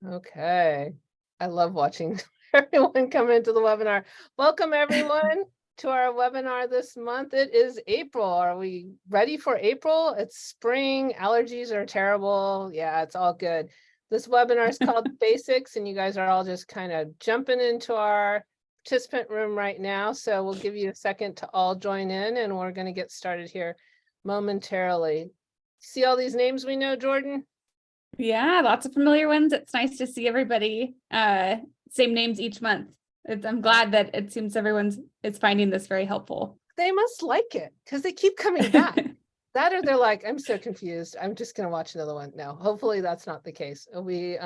Okay. I love watching everyone come into the webinar. Welcome everyone to our webinar this month. It is April. Are we ready for April? It's spring. Allergies are terrible. Yeah, it's all good. This webinar is called Basics, and you guys are all just kind of jumping into our participant room right now. So we'll give you a second to all join in, and we're going to get started here momentarily. See all these names we know, Jordan? Yeah, lots of familiar ones. It's nice to see everybody. Same names each month. I'm glad that it seems everyone's is finding this very helpful. They must like it because they keep coming back. That or they're like, I'm so confused. I'm just going to watch another one. No, hopefully that's not the case. We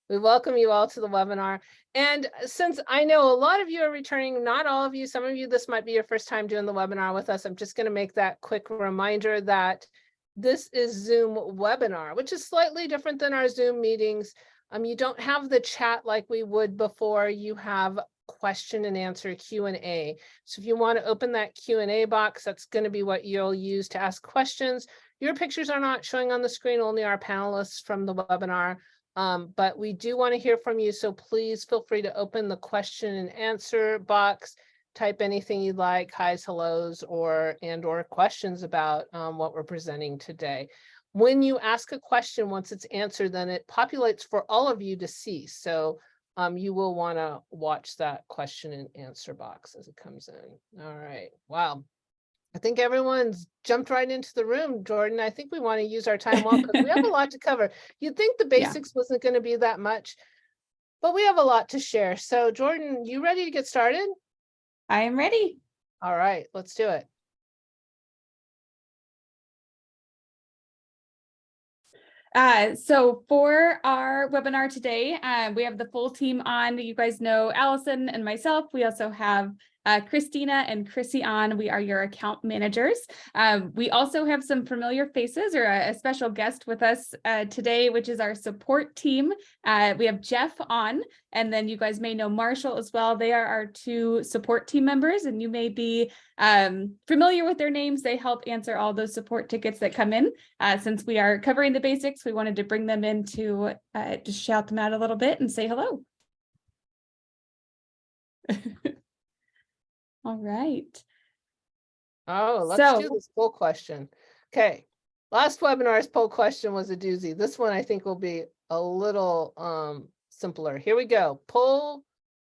welcome you all to the webinar. And since I know a lot of you are returning, not all of you, some of you, this might be your first time doing the webinar with us. I'm just going to make that quick reminder that this is Zoom webinar, which is slightly different than our Zoom meetings. You don't have the chat like we would before. You have question and answer Q&A. So if you want to open that Q&A box, that's going to be what you'll use to ask questions. Your pictures are not showing on the screen, only our panelists from the webinar. But we do want to hear from you. So please feel free to open the question and answer box. Type anything you'd like, highs, hellos, or questions about what we're presenting today. When you ask a question, once it's answered, then it populates for all of you to see. So you will want to watch that question and answer box as it comes in. All right. Wow. I think everyone's jumped right into the room, Jordan. I think we want to use our time well because we have a lot to cover. You'd think the basics wasn't going to be that much, but we have a lot to share. So Jordan, you ready to get started? I am ready. All right, let's do it. So for our webinar today, we have the full team on. You guys know Allison and myself. We also have Christina and Chrissy on. We are your account managers. We also have some familiar faces or a special guest with us today, which is our support team. We have Jeff on, and then you guys may know Marshall as well. They are our two support team members, and you may be familiar with their names. They help answer all those support tickets that come in. Since we are covering the basics, we wanted to bring them in to just shout them out a little bit and say hello. All right. Oh, let's do this poll question. Okay. Last webinar's poll question was a doozy. This one I think will be a little simpler. Here we go. Poll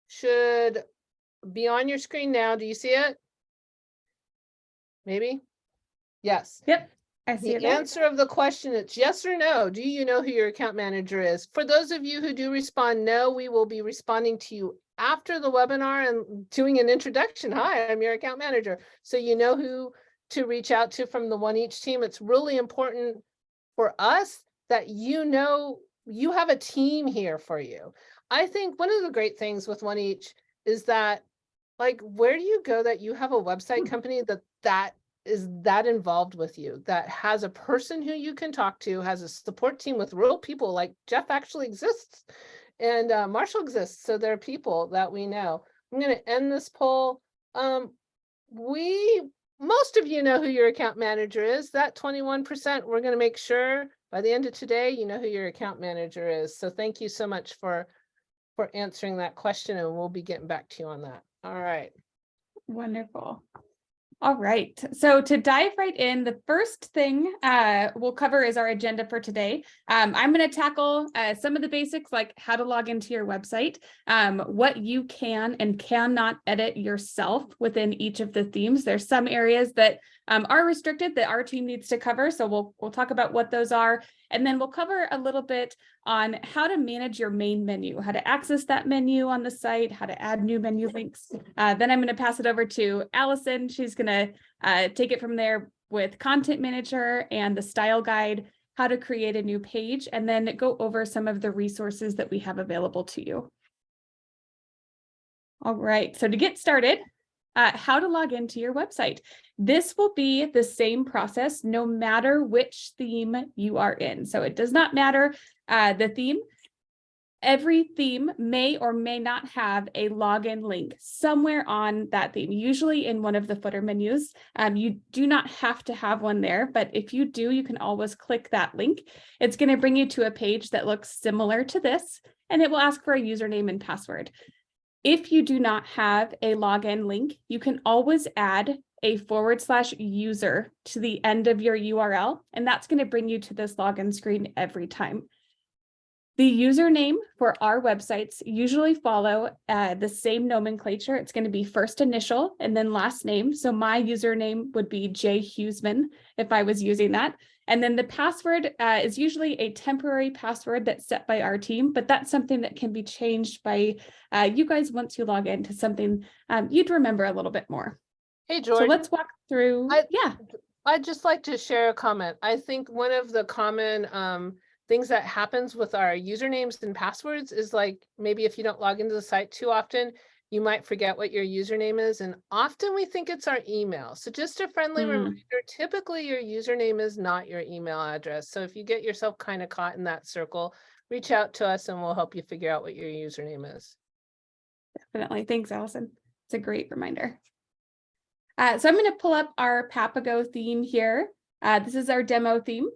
should be on your screen now. Do you see it? Maybe? Yes. Yep. I see the answer of the question, it's yes or no. Do you know who your account manager is? For those of you who do respond no, we will be responding to you after the webinar and doing an introduction. Hi, I'm your account manager. So you know who to reach out to from the One Each team. It's really important for us that you know you have a team here for you. I think one of the great things with One Each is that, like, where do you go that you have a website company that is that involved with you, that has a person who you can talk to, has a support team with real people, like Jeff actually exists and Marshall exists. So there are people that we know. I'm going to end this poll. Most of you know who your account manager is. That 21%, we're going to make sure by the end of today, you know who your account manager is. So thank you so much for answering that question, and we'll be getting back to you on that. All right. Wonderful. All right, so to dive right in, the first thing we'll cover is our agenda for today. I'm going to tackle some of the basics, like how to log into your website, what you can and cannot edit yourself within each of the themes. There's some areas that are restricted that our team needs to cover, so we'll talk about what those are, and then we'll cover a little bit on how to manage your main menu, how to access that menu on the site, how to add new menu links. Then I'm going to pass it over to Allison. She's going to take it from there with Content Manager and the style guide, how to create a new page, and then go over some of the resources that we have available to you. All right, so to get started, how to log into your website. This will be the same process no matter which theme you are in. So it does not matter the theme. Every theme may or may not have a login link somewhere on that theme, usually in one of the footer menus. You do not have to have one there, but if you do, you can always click that link. It's going to bring you to a page that looks similar to this. and it will ask for a username and password. If you do not have a login link, you can always add a /user to the end of your URL, and that's going to bring you to this login screen every time. The username for our websites usually follow the same nomenclature. It's going to be first initial and then last name. So my username would be J. Huseman if I was using that. And then the password is usually a temporary password that's set by our team, but that's something that can be changed by you guys once you log into something you'd remember a little bit more. Hey, George. So let's walk through. I'd just like to share a comment. I think one of the common things that happens with our usernames and passwords is like, maybe if you don't log into the site too often, you might forget what your username is. And often we think it's our email. So just a friendly reminder, typically your username is not your email address. So if you get yourself kind of caught in that circle, reach out to us and we'll help you figure out what your username is. Definitely. Thanks, Allison. It's a great reminder. So I'm going to pull up our Papago theme here. This is our demo theme.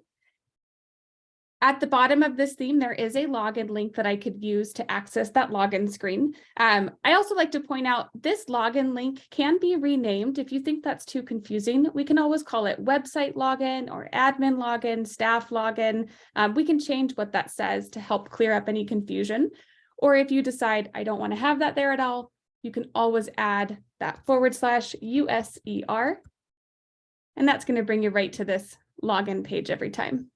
At the bottom of this theme, there is a login link that I could use to access that login screen. I also like to point out this login link can be renamed. If you think that's too confusing, we can always call it website login or admin login, staff login. We can change what that says to help clear up any confusion. Or if you decide I don't want to have that there at all, you can always add that /USER. And that's going to bring you right to this login page every time.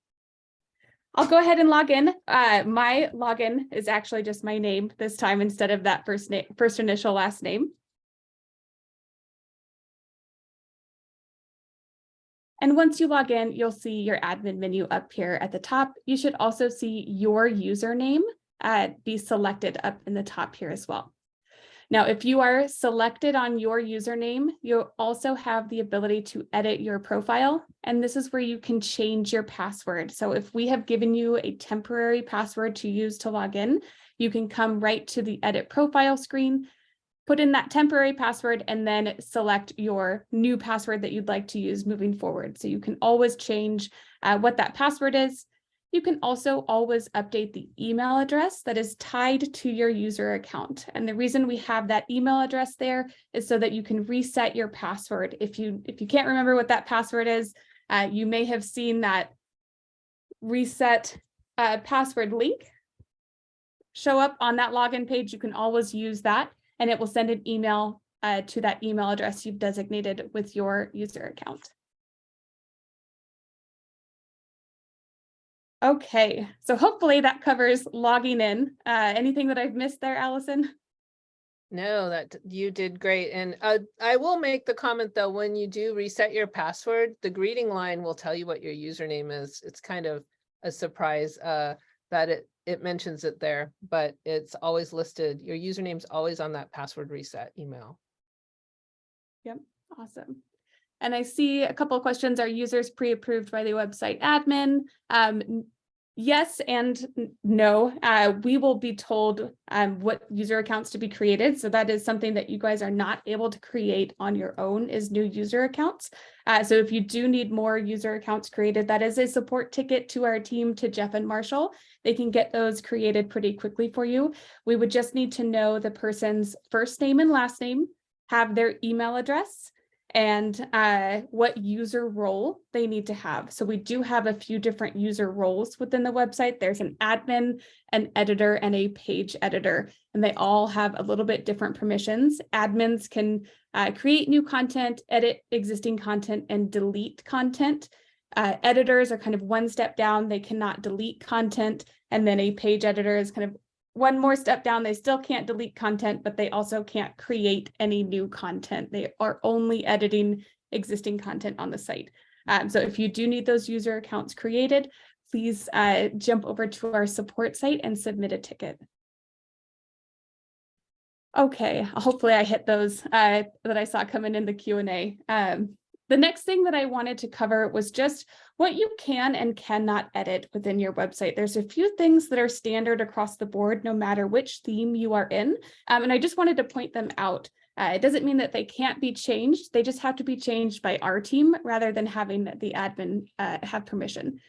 I'll go ahead and log in. My login is actually just my name this time instead of that first initial last name. And once you log in, you'll see your admin menu up here at the top. You should also see your username be selected up in the top here as well. Now, if you are selected on your username, you'll also have the ability to edit your profile. And this is where you can change your password. So if we have given you a temporary password to use to log in, you can come right to the edit profile screen, put in that temporary password, and then select your new password that you'd like to use moving forward. So you can always change what that password is. You can also always update the email address that is tied to your user account. And the reason we have that email address there is so that you can reset your password. If you can't remember what that password is, you may have seen that reset password link show up on that login page. You can always use that, and it will send an email to that email address you've designated with your user account. Okay, so hopefully that covers logging in. Anything that I've missed there, Allison? No, that you did great. And I will make the comment though, when you do reset your password, the greeting line will tell you what your username is. It's kind of a surprise that it mentions it there, but it's always listed. Your username's always on that password reset email. Yep, awesome. And I see a couple of questions. Are users pre-approved by the website admin? Yes and no. We will be told what user accounts to be created. So that is something that you guys are not able to create on your own, is new user accounts. So if you do need more user accounts created, that is a support ticket to our team, to Jeff and Marshall. They can get those created pretty quickly for you. We would just need to know the person's first name and last name, have their email address, and what user role they need to have. So we do have a few different user roles within the website. There's an admin, an editor, and a page editor, and they all have a little bit different permissions. Admins can create new content, edit existing content, and delete content. Editors are kind of one step down. They cannot delete content. And then a page editor is kind of one more step down. They still can't delete content, but they also can't create any new content. They are only editing existing content on the site. So if you do need those user accounts created, please jump over to our support site and submit a ticket. Okay, hopefully I hit those that I saw coming in the Q&A. The next thing that I wanted to cover was just what you can and cannot edit within your website. There's a few things that are standard across the board, no matter which theme you are in. And I just wanted to point them out. It doesn't mean that they can't be changed. They just have to be changed by our team rather than having the admin have permission.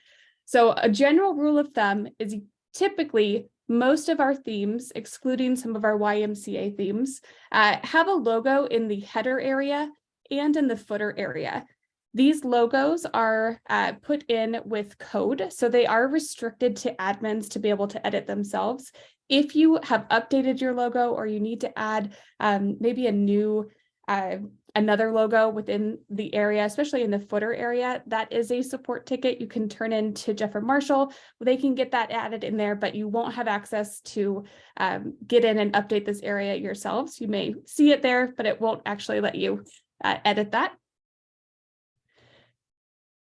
So a general rule of thumb is typically most of our themes, excluding some of our YMCA themes, have a logo in the header area and in the footer area. These logos are put in with code, so they are restricted to admins to be able to edit themselves. If you have updated your logo or you need to add maybe a new another logo within the area, especially in the footer area, that is a support ticket you can turn in to Jeff or Marshall. They can get that added in there, but you won't have access to get in and update this area yourselves. You may see it there, but it won't actually let you edit that.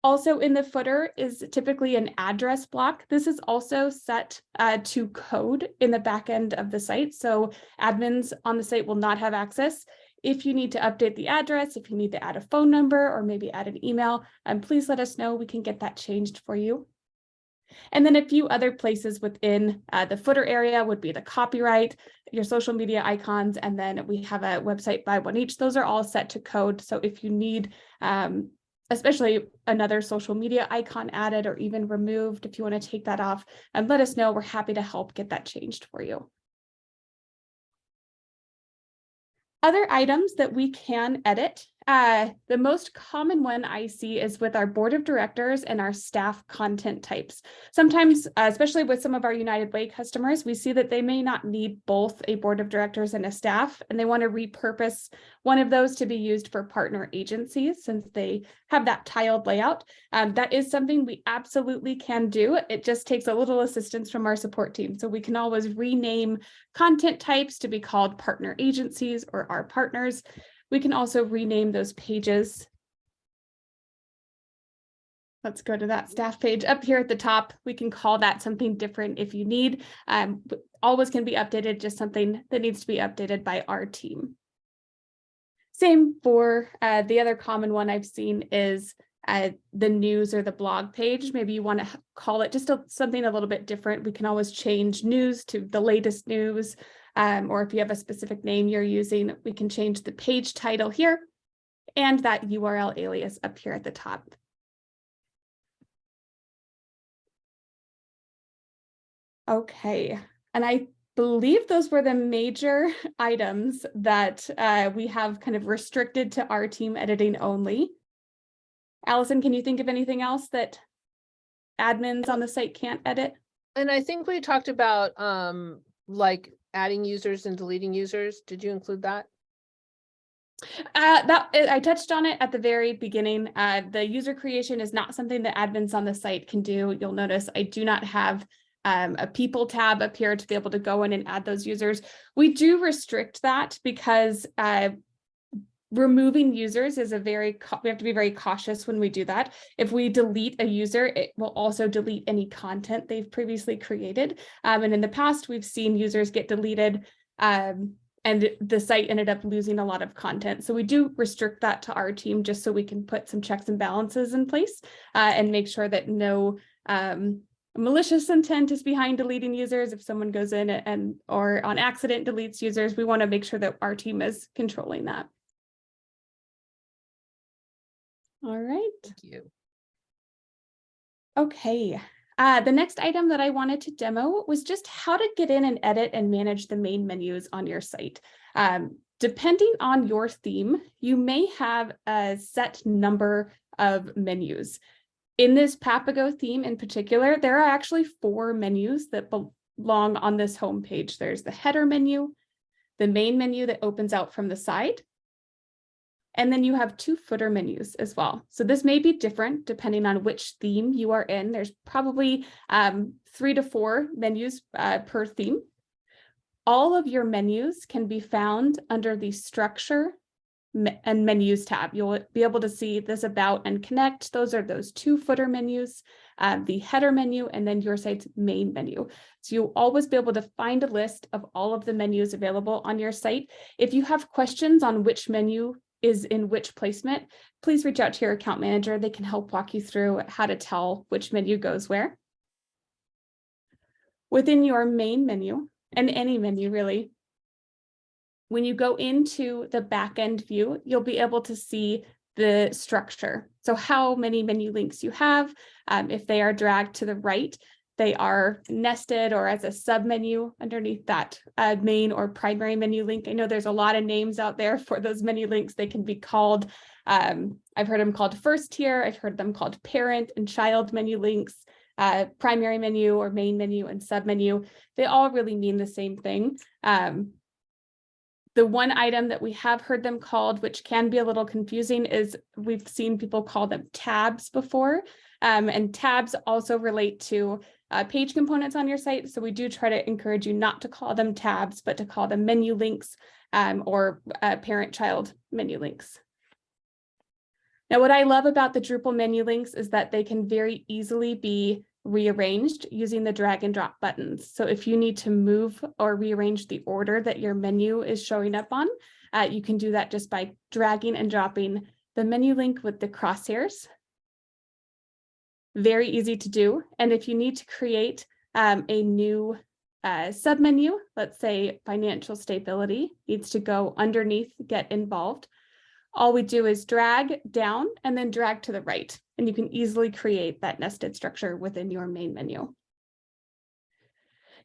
Also in the footer is typically an address block. This is also set to code in the back end of the site. So admins on the site will not have access. If you need to update the address, if you need to add a phone number or maybe add an email, please let us know. We can get that changed for you. And then a few other places within the footer area would be the copyright, your social media icons, and then we have a website by one each. Those are all set to code. So if you need especially another social media icon added or even removed, if you want to take that off, and let us know. We're happy to help get that changed for you. Other items that we can edit, the most common one I see is with our board of directors and our staff content types. Sometimes, especially with some of our United Way customers, we see that they may not need both a board of directors and a staff, and they want to repurpose one of those to be used for partner agencies since they have that tiled layout. That is something we absolutely can do. It just takes a little assistance from our support team. So we can always rename content types to be called partner agencies or our partners. We can also rename those pages. Let's go to that staff page up here at the top. We can call that something different if you need. Always can be updated, just something that needs to be updated by our team. Same for the other common one I've seen is the news or the blog page. Maybe you want to call it just something a little bit different. We can always change news to the latest news. Or if you have a specific name you're using, we can change the page title here and that URL alias up here at the top. Okay, and I believe those were the major items that we have kind of restricted to our team editing only. Allison, can you think of anything else that admins on the site can't edit? And I think we talked about like adding users and deleting users. Did you include that? I touched on it at the very beginning. The user creation is not something that admins on the site can do. You'll notice I do not have a people tab up here to be able to go in and add those users. We do restrict that because removing users is we have to be very cautious when we do that. If we delete a user, it will also delete any content they've previously created. And in the past, we've seen users get deleted and the site ended up losing a lot of content. So we do restrict that to our team just so we can put some checks and balances in place and make sure that no malicious intent is behind deleting users. If someone goes in or on accident deletes users, we want to make sure that our team is controlling that. All right. Thank you. Okay. The next item that I wanted to demo was just how to get in and edit and manage the main menus on your site. Depending on your theme, you may have a set number of menus. In this Papago theme in particular, there are actually 4 menus that belong on this homepage. There's the header menu, the main menu that opens out from the side, and then you have 2 footer menus as well. So this may be different depending on which theme you are in. There's probably 3 to 4 menus per theme. All of your menus can be found under the structure and menus tab. You'll be able to see this about and connect. Those are those 2 footer menus, the header menu, and then your site's main menu. So you'll always be able to find a list of all of the menus available on your site. If you have questions on which menu is in which placement, please reach out to your account manager. They can help walk you through how to tell which menu goes where. Within your main menu, and any menu really, when you go into the backend view, you'll be able to see the structure. So how many menu links you have, if they are dragged to the right, they are nested or as a submenu underneath that main or primary menu link. I know there's a lot of names out there for those menu links. They can be called, I've heard them called first tier. I've heard them called parent and child menu links, primary menu or main menu and submenu. They all really mean the same thing. The one item that we have heard them called, which can be a little confusing, is we've seen people call them tabs before. And tabs also relate to page components on your site. So we do try to encourage you not to call them tabs, but to call them menu links or parent-child menu links. Now, what I love about the Drupal menu links is that they can very easily be rearranged using the drag and drop buttons. So if you need to move or rearrange the order that your menu is showing up on, you can do that just by dragging and dropping the menu link with the crosshairs. Very easy to do. And if you need to create a new submenu, let's say financial stability needs to go underneath get involved, all we do is drag down and then drag to the right, and you can easily create that nested structure within your main menu.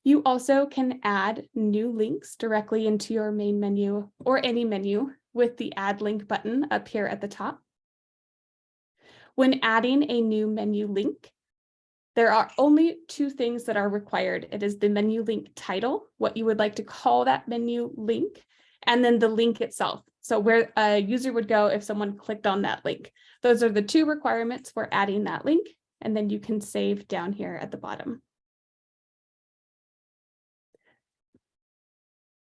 You also can add new links directly into your main menu or any menu with the add link button up here at the top. When adding a new menu link, there are only two things that are required. It is the menu link title, what you would like to call that menu link, and then the link itself. So where a user would go if someone clicked on that link. Those are the two requirements for adding that link, and then you can save down here at the bottom.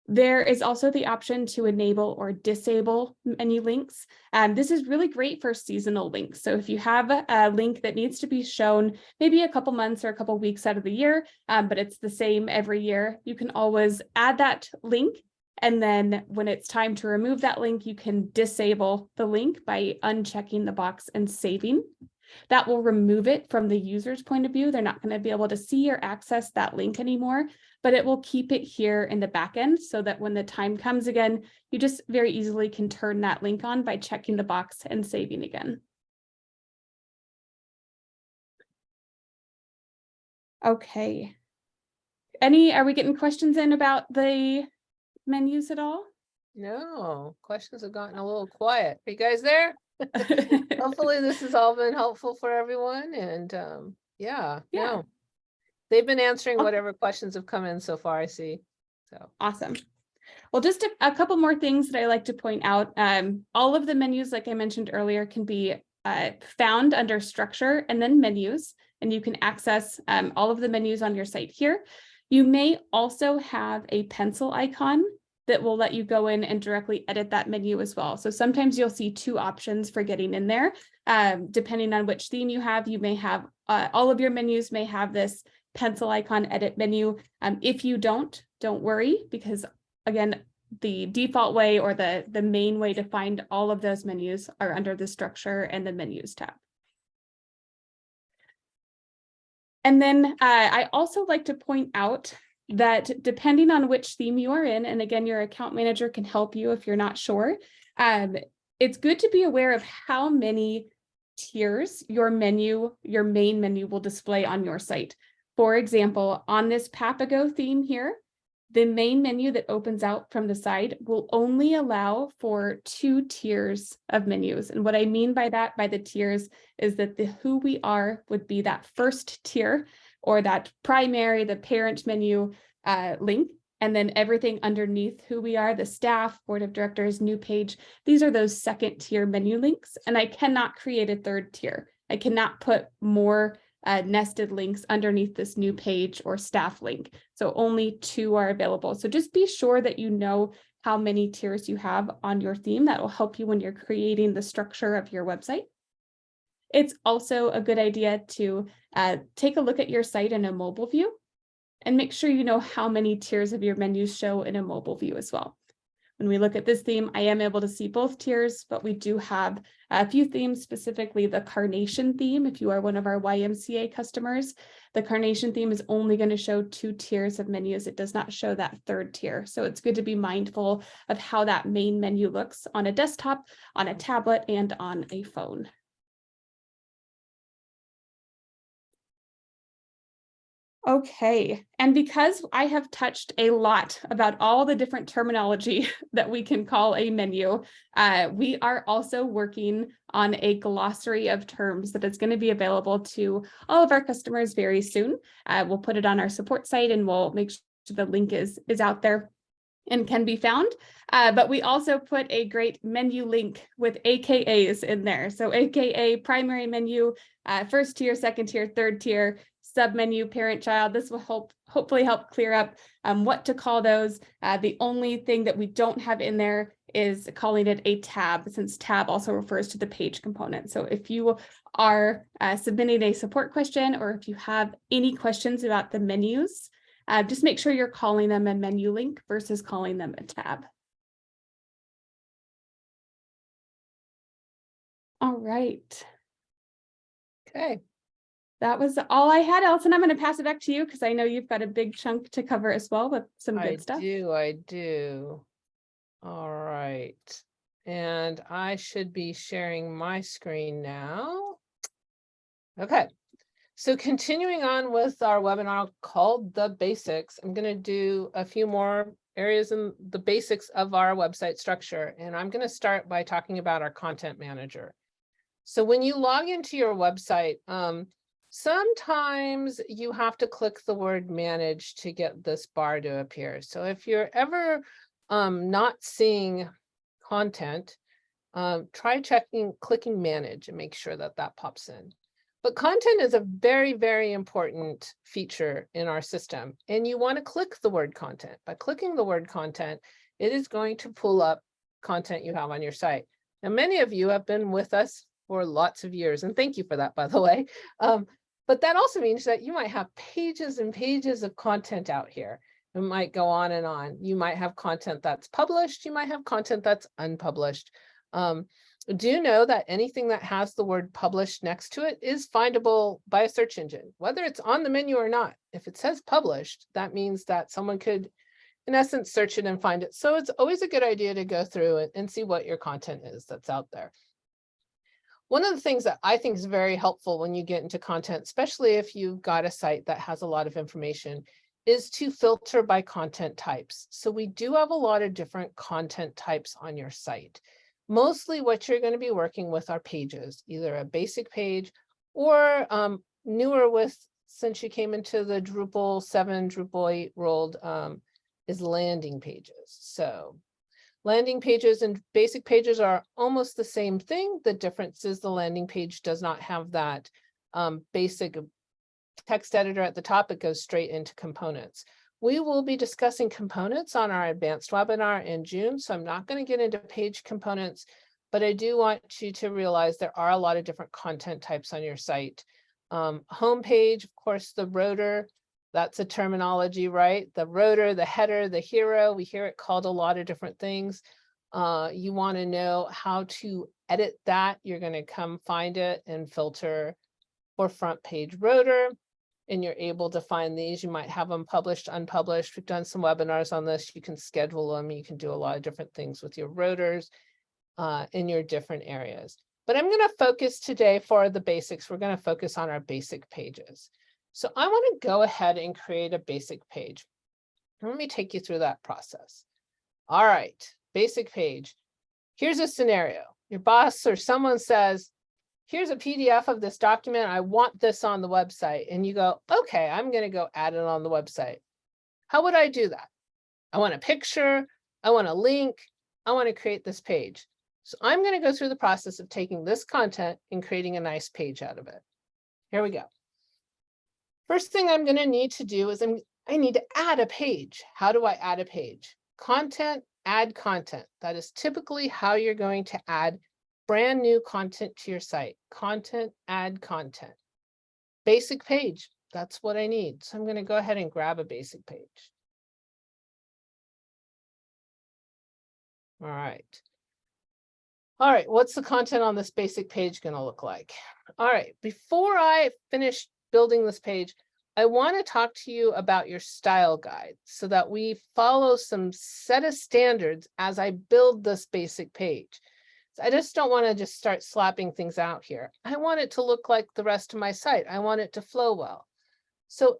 There is also the option to enable or disable menu links. This is really great for seasonal links. So if you have a link that needs to be shown maybe a couple months or a couple weeks out of the year, but it's the same every year, you can always add that link. And then when it's time to remove that link, you can disable the link by unchecking the box and saving. That will remove it from the user's point of view. They're not going to be able to see or access that link anymore, but it will keep it here in the back end so that when the time comes again, you just very easily can turn that link on by checking the box and saving again. Okay. Are we getting questions in about the menus at all? No, questions have gotten a little quiet. Are you guys there? Hopefully this has all been helpful for everyone, and yeah. No, they've been answering whatever questions have come in so far, I see. So awesome. Well, just a couple more things that I like to point out. All of the menus, like I mentioned earlier, can be found under structure and then menus, and you can access all of the menus on your site here. You may also have a pencil icon that will let you go in and directly edit that menu as well. So sometimes you'll see two options for getting in there. Depending on which theme you have, you may have all of your menus may have this pencil icon edit menu. If you don't worry, because again, the default way or the main way to find all of those menus are under the structure and the menus tab. And then I also like to point out that depending on which theme you are in, and again, your account manager can help you if you're not sure, it's good to be aware of how many tiers your main menu will display on your site. For example, on this Papago theme here, the main menu that opens out from the side will only allow for 2 tiers of menus. And what I mean by that, by the tiers, is that the who we are would be that first tier, or that primary, the parent menu link, and then everything underneath who we are, the staff, board of directors, new page, these are those second tier menu links. And I cannot create a third tier. I cannot put more nested links underneath this new page or staff link. So only 2 are available. So just be sure that you know how many tiers you have on your theme. That will help you when you're creating the structure of your website. It's also a good idea to take a look at your site in a mobile view and make sure you know how many tiers of your menus show in a mobile view as well. When we look at this theme, I am able to see both tiers, but we do have a few themes, specifically the Carnation theme. If you are one of our YMCA customers, the Carnation theme is only going to show 2 tiers of menus. It does not show that third tier. So it's good to be mindful of how that main menu looks on a desktop, on a tablet, and on a phone. Okay, and because I have touched a lot about all the different terminology that we can call a menu, we are also working on a glossary of terms that is going to be available to all of our customers very soon. We'll put it on our support site and we'll make sure the link is out there and can be found. But we also put a great menu link with AKAs in there. So AKA primary menu, first tier, second tier, third tier, submenu, parent child. This will hopefully help clear up what to call those. The only thing that we don't have in there is calling it a tab, since tab also refers to the page component. So if you are submitting a support question, or if you have any questions about the menus, just make sure you're calling them a menu link versus calling them a tab. All right. Okay. That was all I had, Elton. I'm going to pass it back to you because I know you've got a big chunk to cover as well with some good stuff. I do. All right. And I should be sharing my screen now. Okay. So continuing on with our webinar called The Basics, I'm going to do a few more areas in the basics of our website structure. And I'm going to start by talking about our content manager. So when you log into your website, sometimes you have to click the word manage to get this bar to appear. So if you're ever not seeing content, try clicking manage and make sure that that pops in. But content is a very, very important feature in our system. And you want to click the word content. By clicking the word content, it is going to pull up content you have on your site. Now, many of you have been with us for lots of years, and thank you for that, by the way. But that also means that you might have pages and pages of content out here. It might go on and on. You might have content that's published. You might have content that's unpublished. Do you know that anything that has the word published next to it is findable by a search engine, whether it's on the menu or not? If it says published, that means that someone could, in essence, search it and find it. So it's always a good idea to go through and see what your content is that's out there. One of the things that I think is very helpful when you get into content, especially if you've got a site that has a lot of information, is to filter by content types. So we do have a lot of different content types on your site. Mostly what you're going to be working with are pages, either a basic page or newer since you came into the Drupal 7, Drupal 8 world, is landing pages. So landing pages and basic pages are almost the same thing. The difference is the landing page does not have that basic text editor at the top. It goes straight into components. We will be discussing components on our advanced webinar in June, so I'm not going to get into page components, but I do want you to realize there are a lot of different content types on your site. Homepage, of course, the rotor, that's a terminology, right? The rotor, the header, the hero, we hear it called a lot of different things. You want to know how to edit that. You're going to come find it and filter for front page rotor. And you're able to find these. You might have them published, unpublished. We've done some webinars on this. You can schedule them. You can do a lot of different things with your rotors in your different areas. But I'm going to focus today for the basics. We're going to focus on our basic pages. So I want to go ahead and create a basic page. Let me take you through that process. All right, basic page. Here's a scenario. Your boss or someone says, here's a PDF of this document. I want this on the website. And you go, okay, I'm going to go add it on the website. How would I do that? I want a picture. I want a link. I want to create this page. So I'm going to go through the process of taking this content and creating a nice page out of it. Here we go. First thing I'm going to need to do is I need to add a page. How do I add a page? Content, add content. That is typically how you're going to add brand new content to your site. Content, add content. Basic page, that's what I need. So I'm going to go ahead and grab a basic page. All right. All right, what's the content on this basic page going to look like? All right, before I finish building this page, I want to talk to you about your style guide so that we follow some set of standards as I build this basic page. I just don't want to just start slapping things out here. I want it to look like the rest of my site. I want it to flow well. So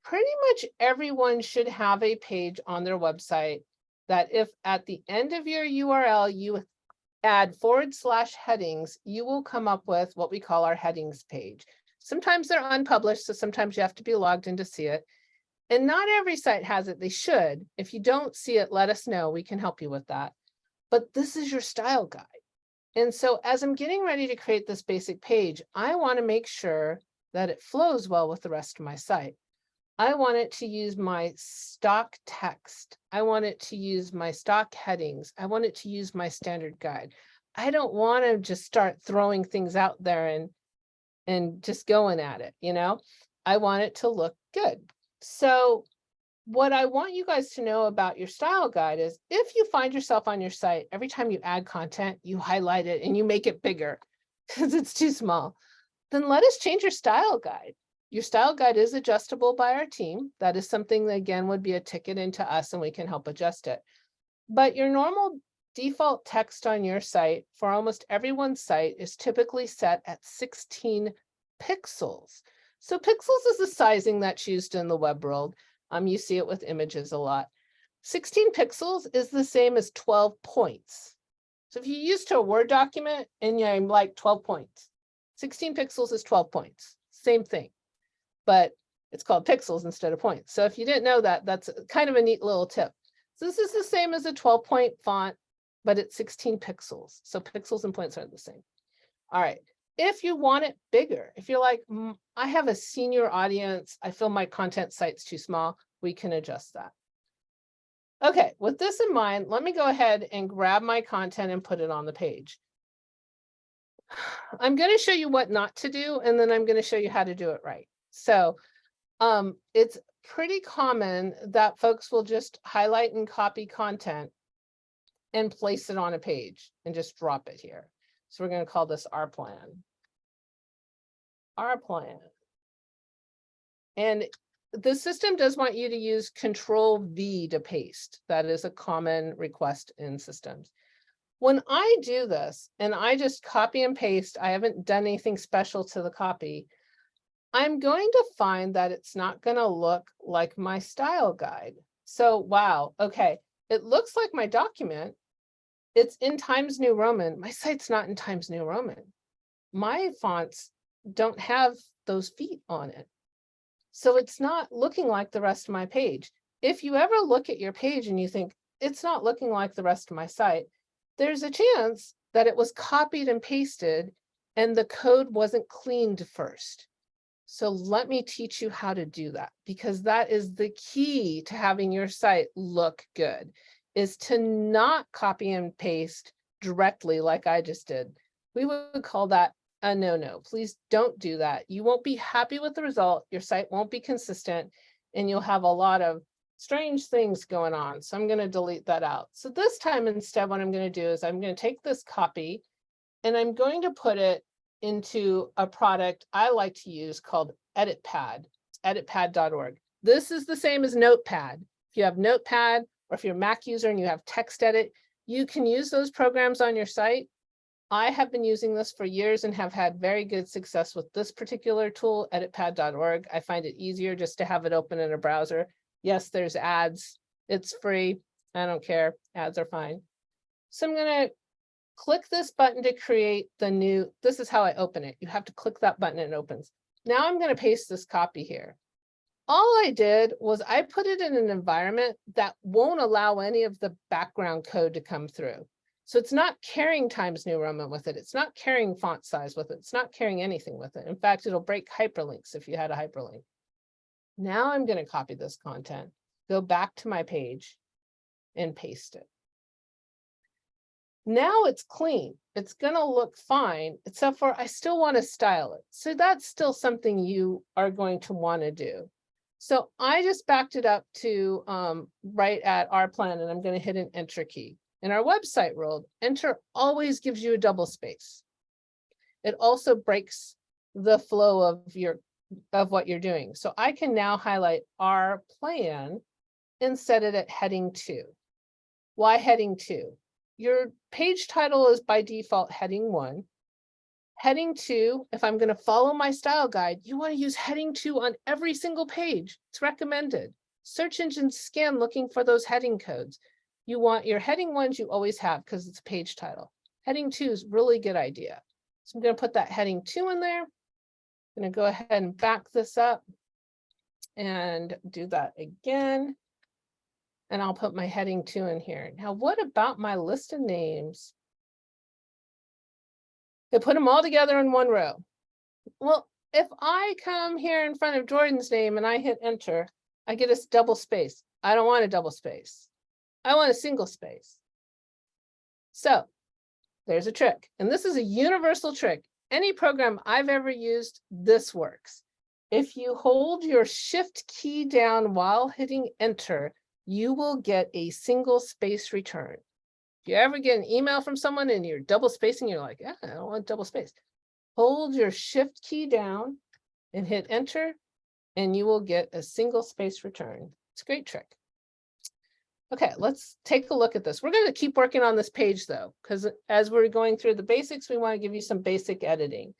pretty much everyone should have a page on their website that if at the end of your URL you add / headings, you will come up with what we call our headings page. Sometimes they're unpublished, so sometimes you have to be logged in to see it. And not every site has it. They should. If you don't see it, let us know. We can help you with that. But this is your style guide. And so as I'm getting ready to create this basic page, I want to make sure that it flows well with the rest of my site. I want it to use my stock text. I want it to use my stock headings. I want it to use my standard guide. I don't want to just start throwing things out there and just going at it, you know? I want it to look good. So what I want you guys to know about your style guide is if you find yourself on your site, every time you add content, you highlight it and you make it bigger because it's too small, then let us change your style guide. Your style guide is adjustable by our team. That is something that, again, would be a ticket into us and we can help adjust it. But your normal default text on your site for almost everyone's site is typically set at 16 pixels. So pixels is the sizing that's used in the web world. You see it with images a lot. 16 pixels is the same as 12 points. So if you use to a Word document and you're like 12 points, 16 pixels is 12 points, same thing, but it's called pixels instead of points. So if you didn't know that, that's kind of a neat little tip. So this is the same as a 12-point font, but it's 16 pixels. So pixels and points are the same. All right. If you want it bigger, if you're like, I have a senior audience, I feel my content site's too small, we can adjust that. Okay, with this in mind, let me go ahead and grab my content and put it on the page. I'm going to show you what not to do, and then I'm going to show you how to do it right. So it's pretty common that folks will just highlight and copy content and place it on a page and just drop it here. So we're going to call this our plan. Our plan. And the system does want you to use Control-V to paste. That is a common request in systems. When I do this and I just copy and paste, I haven't done anything special to the copy, I'm going to find that it's not going to look like my style guide. So, wow, okay, it looks like my document. It's in Times New Roman. My site's not in Times New Roman. My fonts don't have those feet on it. So it's not looking like the rest of my page. If you ever look at your page and you think, it's not looking like the rest of my site, there's a chance that it was copied and pasted and the code wasn't cleaned first. So let me teach you how to do that, because that is the key to having your site look good, is to not copy and paste directly like I just did. We would call that a no-no. Please don't do that. You won't be happy with the result. Your site won't be consistent and you'll have a lot of strange things going on. So I'm going to delete that out. So this time instead, what I'm going to do is I'm going to take this copy and I'm going to put it into a product I like to use called EditPad. It's editpad.org. This is the same as Notepad. If you have Notepad, or if you're a Mac user and you have text edit, you can use those programs on your site. I have been using this for years and have had very good success with this particular tool, editpad.org. I find it easier just to have it open in a browser. Yes, there's ads. It's free. I don't care. Ads are fine. So I'm going to click this button to create the new, this is how I open it. You have to click that button and it opens. Now I'm going to paste this copy here. All I did was I put it in an environment that won't allow any of the background code to come through. So it's not carrying Times New Roman with it. It's not carrying font size with it. It's not carrying anything with it. In fact, it'll break hyperlinks if you had a hyperlink. Now I'm going to copy this content, go back to my page and paste it. Now it's clean. It's going to look fine, except for I still want to style it. So that's still something you are going to want to do. So I just backed it up to right at our plan, and I'm going to hit an enter key. In our website world, enter always gives you a double space. It also breaks the flow of what you're doing. So I can now highlight our plan and set it at heading 2. Why heading 2? Your page title is by default heading 1. Heading 2, if I'm going to follow my style guide, you want to use heading 2 on every single page. It's recommended. Search engine scan looking for those heading codes. You want your heading 1s you always have because it's a page title. Heading 2 is really good idea. So I'm going to put that heading 2 in there. I'm going to go ahead and back this up and do that again. And I'll put my heading 2 in here. Now, what about my list of names? They put them all together in one row. Well, if I come here in front of Jordan's name and I hit enter, I get a double space. I don't want a double space. I want a single space. So there's a trick. And this is a universal trick. Any program I've ever used, this works. If you hold your shift key down while hitting enter, you will get a single space return. If you ever get an email from someone and you're double spacing, you're like, I don't want double space. Hold your shift key down and hit enter, and you will get a single space return. It's a great trick. Okay, let's take a look at this. We're going to keep working on this page though, because as we're going through the basics, we want to give you some basic editing.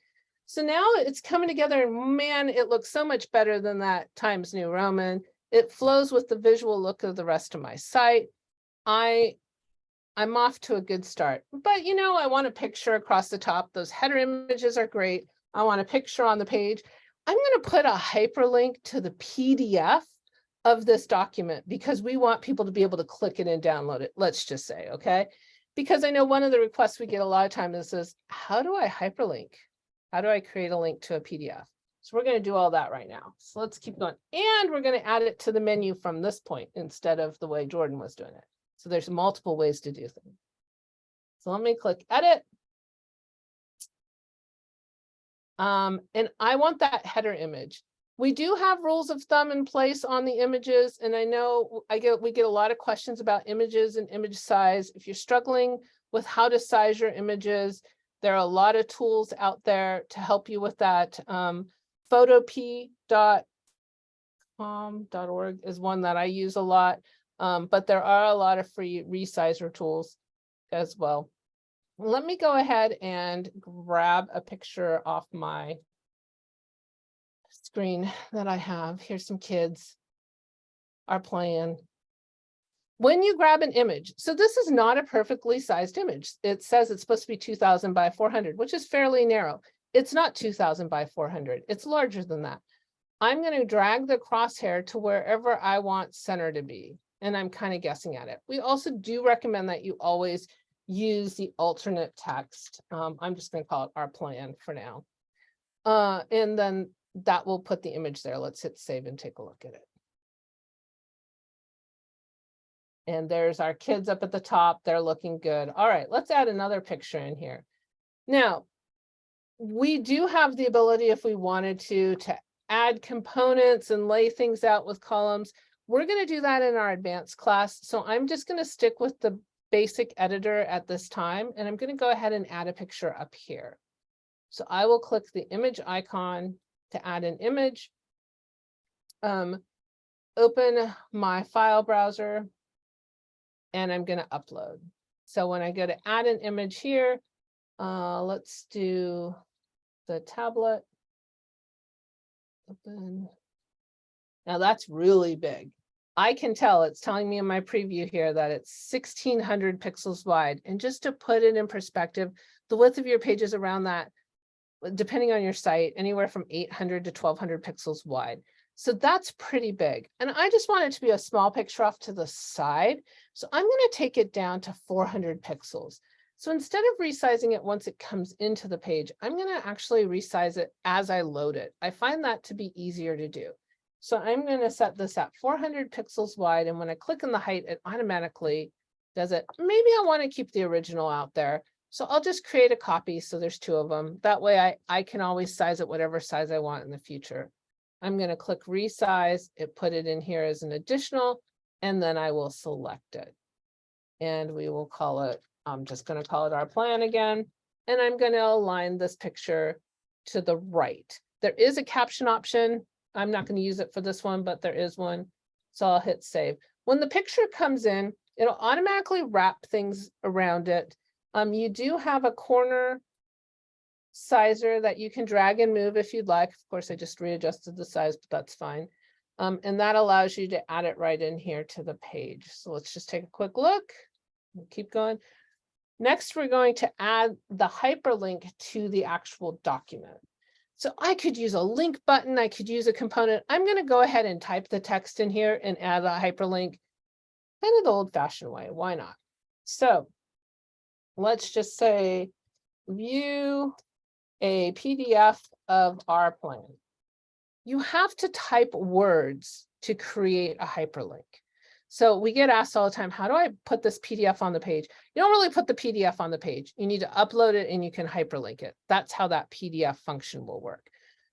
So now it's coming together, and man, it looks so much better than that Times New Roman. It flows with the visual look of the rest of my site. I'm off to a good start, but you know, I want a picture across the top. Those header images are great. I want a picture on the page. I'm going to put a hyperlink to the PDF of this document because we want people to be able to click it and download it. Let's just say, okay? Because I know one of the requests we get a lot of times is, how do I hyperlink? How do I create a link to a PDF? So we're going to do all that right now. So let's keep going. And we're going to add it to the menu from this point instead of the way Jordan was doing it. So there's multiple ways to do things. So let me click edit. And I want that header image. We do have rules of thumb in place on the images. And I know we get a lot of questions about images and image size. If you're struggling with how to size your images, there are a lot of tools out there to help you with that. Photop.com.org is one that I use a lot. But there are a lot of free resizer tools as well. Let me go ahead and grab a picture off my screen that I have. Here's some kids are playing. When you grab an image, so this is not a perfectly sized image. It says it's supposed to be 2000 by 400, which is fairly narrow. It's not 2000 by 400. It's larger than that. I'm going to drag the crosshair to wherever I want center to be. And I'm kind of guessing at it. We also do recommend that you always use the alternate text. I'm just going to call it our plan for now. And then that will put the image there. Let's hit save and take a look at it. And there's our kids up at the top. They're looking good. All right, let's add another picture in here. Now, we do have the ability, if we wanted to add components and lay things out with columns. We're going to do that in our advanced class. So I'm just going to stick with the basic editor at this time. And I'm going to go ahead and add a picture up here. So I will click the image icon to add an image. Open my file browser. And I'm going to upload. So when I go to add an image here, let's do the tablet. Open. Now that's really big. I can tell it's telling me in my preview here that it's 1600 pixels wide. And just to put it in perspective, the width of your page is around that, depending on your site, anywhere from 800 to 1200 pixels wide. So that's pretty big. And I just want it to be a small picture off to the side. So I'm going to take it down to 400 pixels. So instead of resizing it once it comes into the page, I'm going to actually resize it as I load it. I find that to be easier to do. So I'm going to set this at 400 pixels wide. And when I click on the height, it automatically does it. Maybe I want to keep the original out there. So I'll just create a copy. So there's 2 of them. That way I can always size it whatever size I want in the future. I'm going to click resize it, put it in here as an additional, and then I will select it. And we will call it, I'm just going to call it our plan again. And I'm going to align this picture to the right. There is a caption option. I'm not going to use it for this one, but there is one. So I'll hit save. When the picture comes in, it'll automatically wrap things around it. You do have a corner sizer that you can drag and move if you'd like. Of course, I just readjusted the size, but that's fine. And that allows you to add it right in here to the page. So let's just take a quick look. We'll keep going. Next, we're going to add the hyperlink to the actual document. So I could use a link button. I could use a component. I'm going to go ahead and type the text in here and add a hyperlink kind of the old-fashioned way. Why not? So let's just say view a PDF of our plan. You have to type words to create a hyperlink. So we get asked all the time, how do I put this PDF on the page? You don't really put the PDF on the page. You need to upload it and you can hyperlink it. That's how that PDF function will work.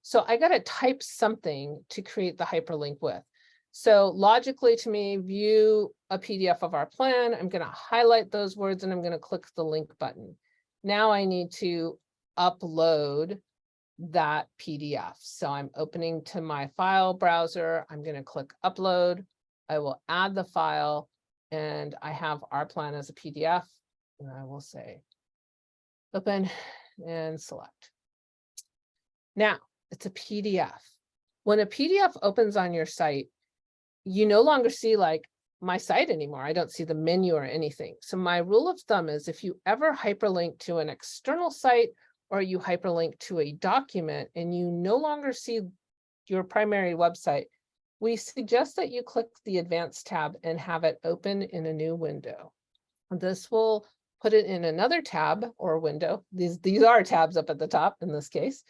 So I got to type something to create the hyperlink with. So logically to me, view a PDF of our plan. I'm going to highlight those words and I'm going to click the link button. Now I need to upload that PDF. So I'm opening to my file browser. I'm going to click upload. I will add the file and I have our plan as a PDF and I will say open and select. Now it's a PDF. When a PDF opens on your site, you no longer see like my site anymore. I don't see the menu or anything. So my rule of thumb is if you ever hyperlink to an external site or you hyperlink to a document and you no longer see your primary website, we suggest that you click the Advanced tab and have it open in a new window. This will put it in another tab or window. These are tabs up at the top in this case,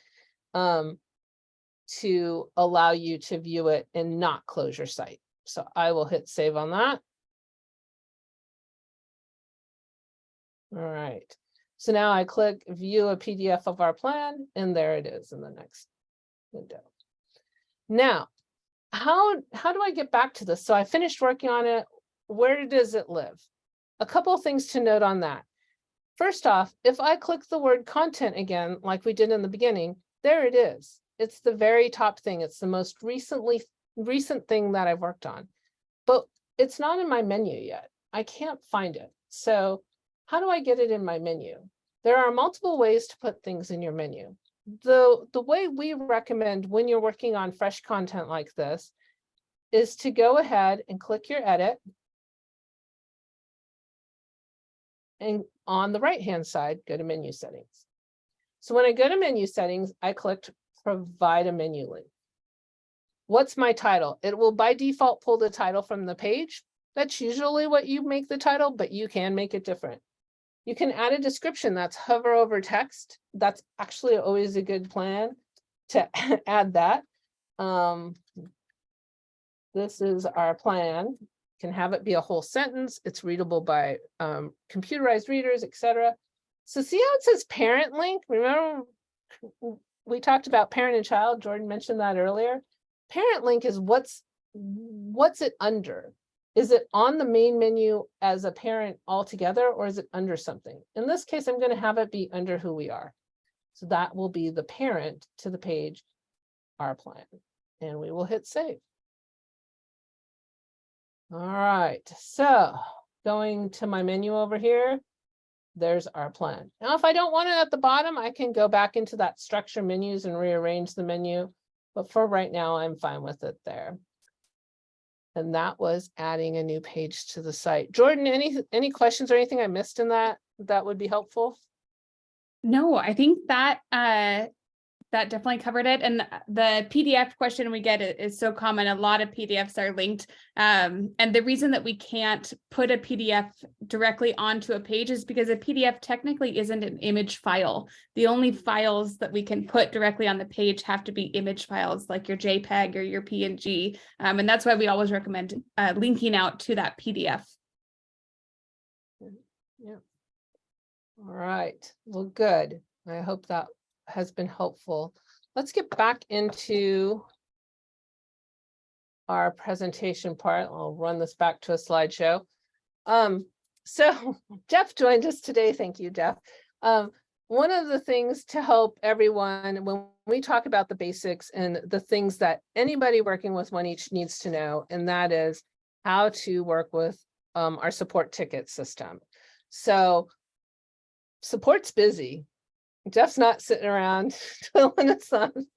to allow you to view it and not close your site. So I will hit save on that. All right. So now I click view a PDF of our plan and there it is in the next window. Now, how do I get back to this? So I finished working on it. Where does it live? A couple of things to note on that. First off, if I click the word content again, like we did in the beginning, there it is. It's the very top thing. It's the most recent thing that I've worked on, but it's not in my menu yet. I can't find it. So how do I get it in my menu? There are multiple ways to put things in your menu. The way we recommend when you're working on fresh content like this is to go ahead and click your edit. And on the right-hand side, go to menu settings. So when I go to menu settings, I clicked provide a menu link. What's my title? It will by default pull the title from the page. That's usually what you make the title, but you can make it different. You can add a description that's hover over text. That's actually always a good plan to add that. This is our plan. You can have it be a whole sentence. It's readable by computerized readers, etc. So see how it says parent link? Remember we talked about parent and child. Jordan mentioned that earlier. Parent link is what's it under? Is it on the main menu as a parent altogether, or is it under something? In this case, I'm going to have it be under who we are. So that will be the parent to the page, our plan, and we will hit save. All right, so going to my menu over here, there's our plan. Now, if I don't want it at the bottom, I can go back into that structure menus and rearrange the menu. But for right now, I'm fine with it there. And that was adding a new page to the site. Jordan, any questions or anything I missed in that would be helpful? No, I think that that definitely covered it. And the PDF question we get is so common. A lot of PDFs are linked. And the reason that we can't put a PDF directly onto a page is because a PDF technically isn't an image file. The only files that we can put directly on the page have to be image files like your JPEG or your PNG. And that's why we always recommend linking out to that PDF. Yeah. All right. Well, good. I hope that has been helpful. Let's get back into our presentation part. I'll run this back to a slideshow. So Jeff joined us today. Thank you, Jeff. One of the things to help everyone when we talk about the basics and the things that anybody working with One Each needs to know, and that is how to work with our support ticket system. So support's busy. Jeff's not sitting around twiddling his thumbs.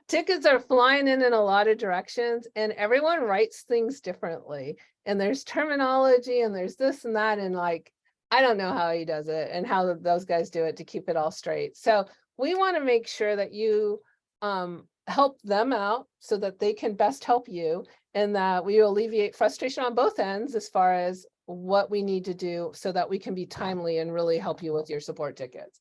Tickets are flying in a lot of directions, and everyone writes things differently. And there's terminology, and there's this and that, and like, I don't know how he does it and how those guys do it to keep it all straight. So we want to make sure that you help them out so that they can best help you, and that we alleviate frustration on both ends as far as what we need to do so that we can be timely and really help you with your support tickets.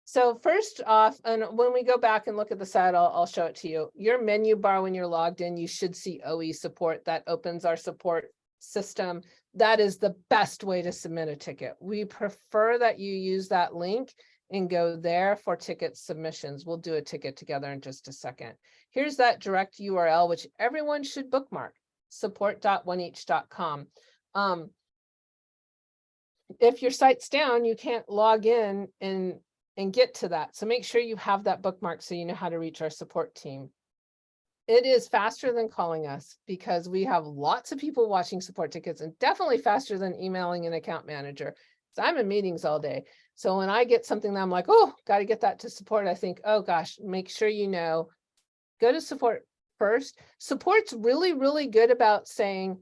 So first off, and when we go back and look at the site, I'll show it to you. Your menu bar when you're logged in, you should see OE support. That opens our support system. That is the best way to submit a ticket. We prefer that you use that link and go there for ticket submissions. We'll do a ticket together in just a second. Here's that direct URL, which everyone should bookmark, support.1h.com. If your site's down, you can't log in and get to that. So make sure you have that bookmark so you know how to reach our support team. It is faster than calling us because we have lots of people watching support tickets, and definitely faster than emailing an account manager. So I'm in meetings all day. So when I get something that I'm like, oh, got to get that to support, I think, oh gosh, make sure you know, go to support first. Support's really, really good about saying,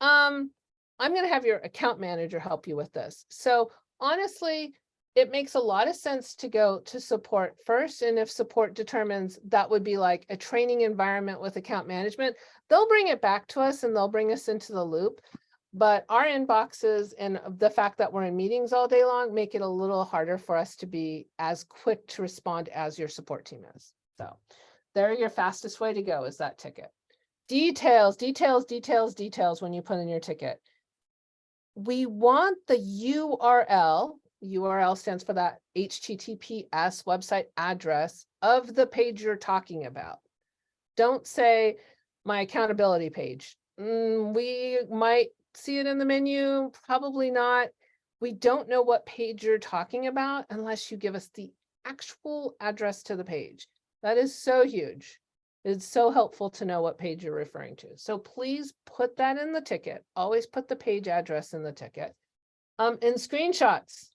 I'm going to have your account manager help you with this. So honestly, it makes a lot of sense to go to support first. And if support determines that would be like a training environment with account management, they'll bring it back to us and they'll bring us into the loop. But our inboxes and the fact that we're in meetings all day long make it a little harder for us to be as quick to respond as your support team is. So they're your fastest way to go is that ticket. Details, details, details, details when you put in your ticket. We want the URL. URL stands for that HTTPS website address of the page you're talking about. Don't say my accountability page. We might see it in the menu, probably not. We don't know what page you're talking about unless you give us the actual address to the page. That is so huge. It's so helpful to know what page you're referring to. So please put that in the ticket. Always put the page address in the ticket. And screenshots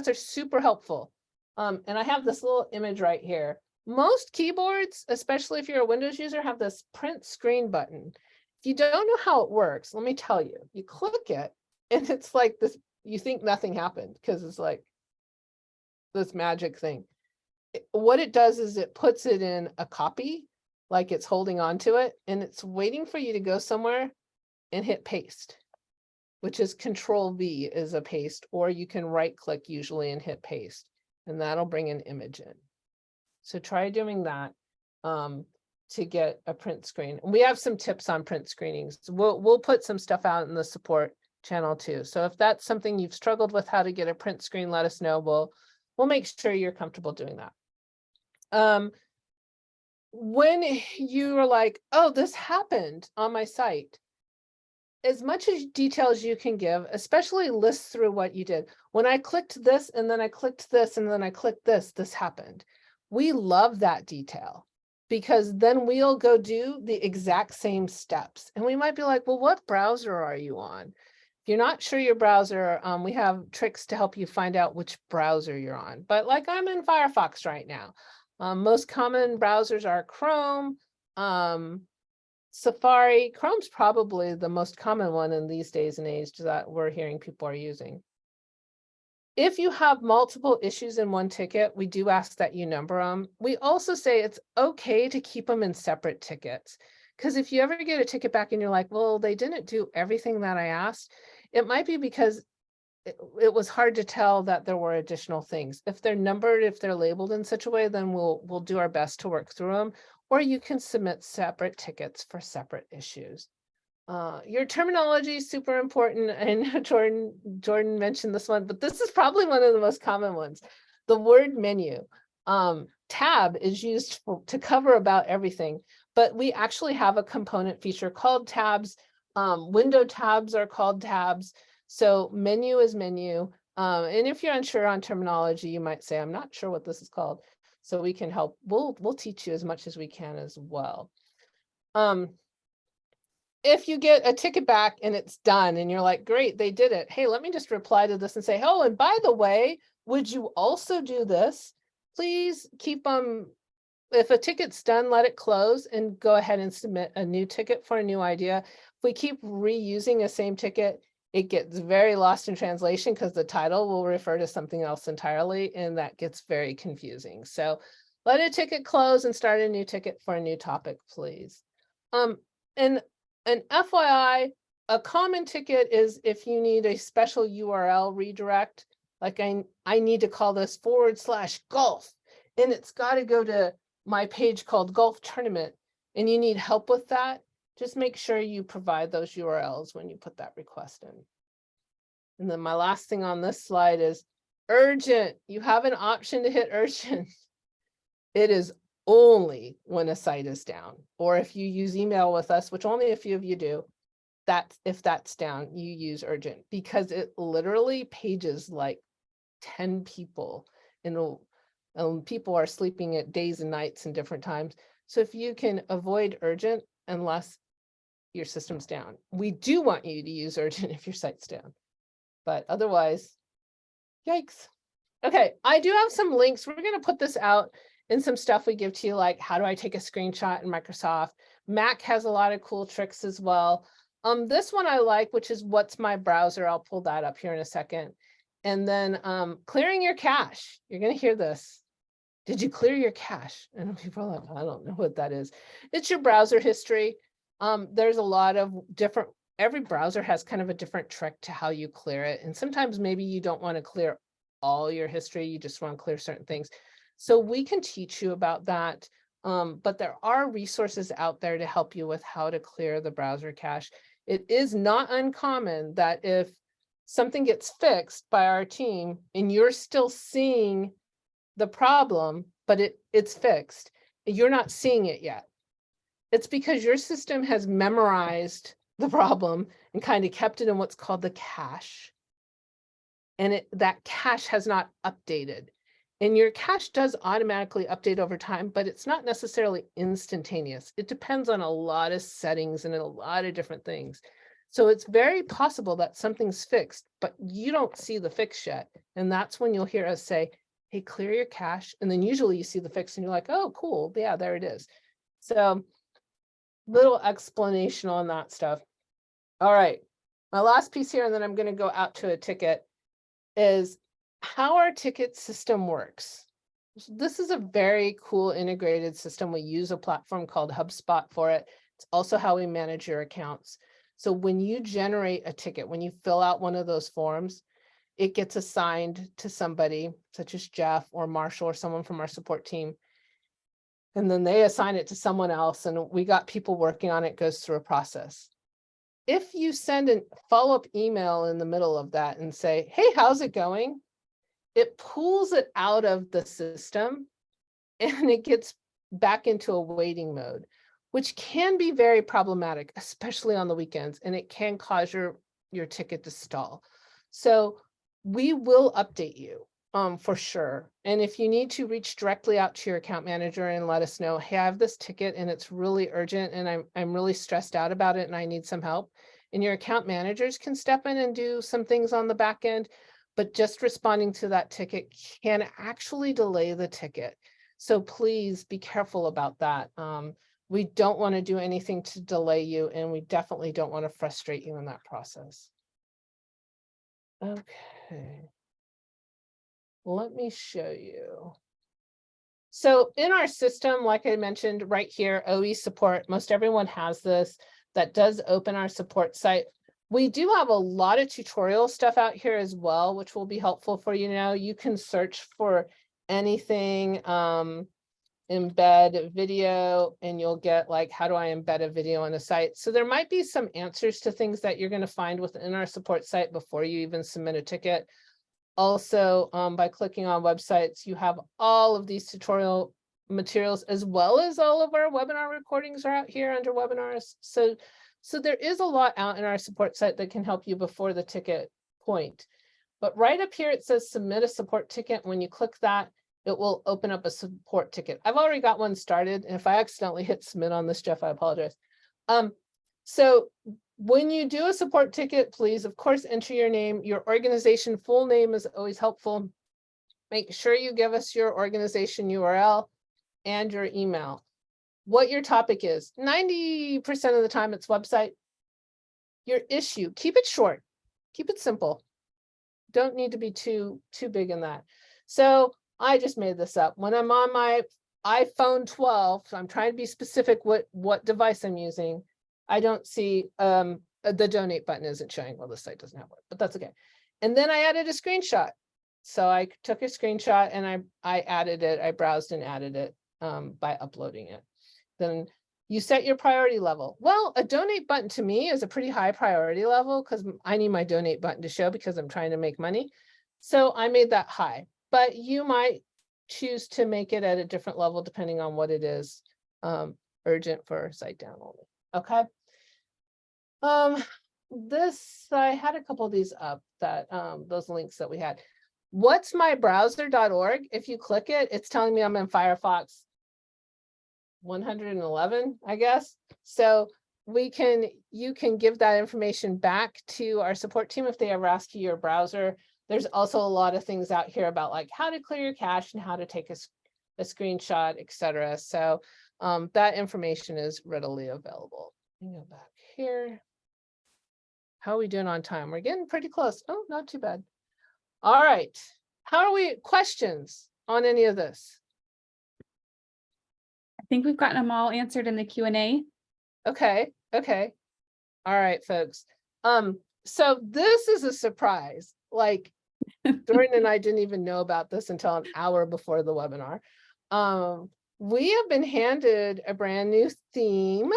are super helpful. And I have this little image right here. Most keyboards, especially if you're a Windows user, have this print screen button. If you don't know how it works, let me tell you, you click it and it's like this, you think nothing happened because it's like this magic thing. What it does is it puts it in a copy, like it's holding on to it, and it's waiting for you to go somewhere and hit paste, which is Control V is a paste, or you can right click usually and hit paste, and that'll bring an image in. So try doing that to get a print screen. And we have some tips on print screenings. We'll put some stuff out in the support channel too. So if that's something you've struggled with how to get a print screen, let us know. We'll make sure you're comfortable doing that. When you are like, oh, this happened on my site, as much as detail as you can give, especially list through what you did. When I clicked this, and then I clicked this, and then I clicked this happened. We love that detail because then we'll go do the exact same steps. And we might be like, well, what browser are you on? If you're not sure your browser, we have tricks to help you find out which browser you're on. But like I'm in Firefox right now. Most common browsers are Chrome, Safari. Chrome's probably the most common one in these days and age that we're hearing people are using. If you have multiple issues in one ticket, we do ask that you number them. We also say it's okay to keep them in separate tickets, because if you ever get a ticket back and you're like, well, they didn't do everything that I asked, it might be because it was hard to tell that there were additional things. If they're numbered, if they're labeled in such a way, then we'll do our best to work through them. Or you can submit separate tickets for separate issues. Your terminology is super important. And Jordan mentioned this one, but this is probably one of the most common ones. The word menu. Tab is used to cover about everything, but we actually have a component feature called tabs. Window tabs are called tabs. So menu is menu. And if you're unsure on terminology, you might say, I'm not sure what this is called. So we can help. We'll teach you as much as we can as well. If you get a ticket back and it's done and you're like, great, they did it. Hey, let me just reply to this and say, oh, and by the way, Would you also do this? Please keep if a ticket's done, let it close and go ahead and submit a new ticket for a new idea. If we keep reusing a same ticket, it gets very lost in translation because the title will refer to something else entirely, and that gets very confusing. So let a ticket close and start a new ticket for a new topic, please. And an FYI, a common ticket is if you need a special URL redirect, like I need to call this /golf, and it's got to go to my page called golf tournament, and you need help with that, just make sure you provide those URLs when you put that request in. And then my last thing on this slide is urgent. You have an option to hit urgent. It is only when a site is down, or if you use email with us, which only a few of you do, if that's down, you use urgent, because it literally pages like 10 people and people are sleeping at days and nights and different times. So if you can avoid urgent unless your system's down, we do want you to use urgent if your site's down, but otherwise, yikes. Okay, I do have some links. We're going to put this out in some stuff we give to you, like how do I take a screenshot in Microsoft. Mac has a lot of cool tricks as well. This one I like, which is what's my browser. I'll pull that up here in a second. And then clearing your cache. You're going to hear this. Did you clear your cache? And people are like, I don't know what that is. It's your browser history. There's a lot of different, every browser has kind of a different trick to how you clear it. And sometimes maybe you don't want to clear all your history. You just want to clear certain things. So we can teach you about that. But there are resources out there to help you with how to clear the browser cache. It is not uncommon that if something gets fixed by our team and you're still seeing the problem, but it's fixed, you're not seeing it yet. It's because your system has memorized the problem and kind of kept it in what's called the cache. And that cache has not updated. And your cache does automatically update over time, but it's not necessarily instantaneous. It depends on a lot of settings and a lot of different things. So it's very possible that something's fixed, but you don't see the fix yet. And that's when you'll hear us say, hey, clear your cache. And then usually you see the fix and you're like, oh, cool. Yeah, there it is. So little explanation on that stuff. All right. My last piece here, and then I'm going to go out to a ticket, is how our ticket system works. This is a very cool integrated system. We use a platform called HubSpot for it. It's also how we manage your accounts. So when you generate a ticket, when you fill out one of those forms, it gets assigned to somebody such as Jeff or Marshall or someone from our support team. And then they assign it to someone else. And we got people working on it, goes through a process. If you send a follow-up email in the middle of that and say, hey, how's it going? It pulls it out of the system and it gets back into a waiting mode, which can be very problematic, especially on the weekends, and it can cause your ticket to stall. So we will update you for sure. And if you need to, reach directly out to your account manager and let us know, hey, I have this ticket and it's really urgent and I'm really stressed out about it and I need some help. And your account managers can step in and do some things on the back end, but just responding to that ticket can actually delay the ticket. So please be careful about that. We don't want to do anything to delay you, and we definitely don't want to frustrate you in that process. Okay. Let me show you. So in our system, like I mentioned right here, OE support, most everyone has this. That does open our support site. We do have a lot of tutorial stuff out here as well, which will be helpful for you now. You can search for anything, embed video, and you'll get like, how do I embed a video on a site? So there might be some answers to things that you're going to find within our support site before you even submit a ticket. Also, by clicking on websites, you have all of these tutorial materials, as well as all of our webinar recordings are out here under webinars. So there is a lot out in our support site that can help you before the ticket point. But right up here, it says submit a support ticket. When you click that, it will open up a support ticket. I've already got one started. And if I accidentally hit submit on this, Jeff, I apologize. So when you do a support ticket, please, of course, enter your name. Your organization full name is always helpful. make sure you give us your organization URL and your email. What your topic is. 90% of the time it's website. Your issue, keep it short, keep it simple. Don't need to be too big in that. So I just made this up. When I'm on my iPhone 12, so I'm trying to be specific what device I'm using. I don't see the donate button isn't showing. Well, the site doesn't have one, but that's okay. And then I added a screenshot. So I took a screenshot and I added it. I browsed and added it by uploading it. Then you set your priority level. Well, a donate button to me is a pretty high priority level because I need my donate button to show because I'm trying to make money. So I made that high, but you might choose to make it at a different level depending on what it is. Urgent for site down only. Okay. This, I had a couple of these up that those links that we had. What's my browser.org? If you click it, it's telling me I'm in Firefox 111, I guess. So you can give that information back to our support team if they ever ask you your browser. There's also a lot of things out here about like how to clear your cache and how to take a screenshot, etc. So that information is readily available. Let me go back here. How are we doing on time? We're getting pretty close. Oh, not too bad. All right. How are we? Questions on any of this? I think we've gotten them all answered in the Q&A. Okay. Okay. All right, folks. So this is a surprise. Like Jordan and I didn't even know about this until an hour before the webinar. We have been handed a brand new theme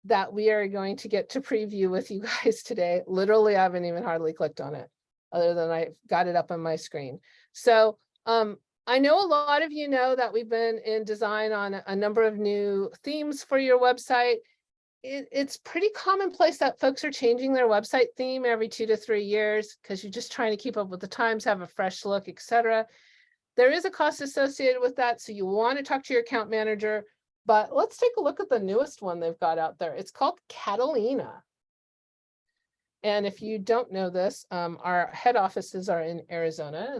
that we are going to get to preview with you guys today. Literally, I haven't even hardly clicked on it, other than I got it up on my screen. So I know a lot of you know that we've been in design on a number of new themes for your website. It's pretty commonplace that folks are changing their website theme every 2 to 3 years because you're just trying to keep up with the times, have a fresh look, etc. There is a cost associated with that, so you want to talk to your account manager. But let's take a look at the newest one they've got out there. It's called Catalina. And if you don't know this, our head offices are in Arizona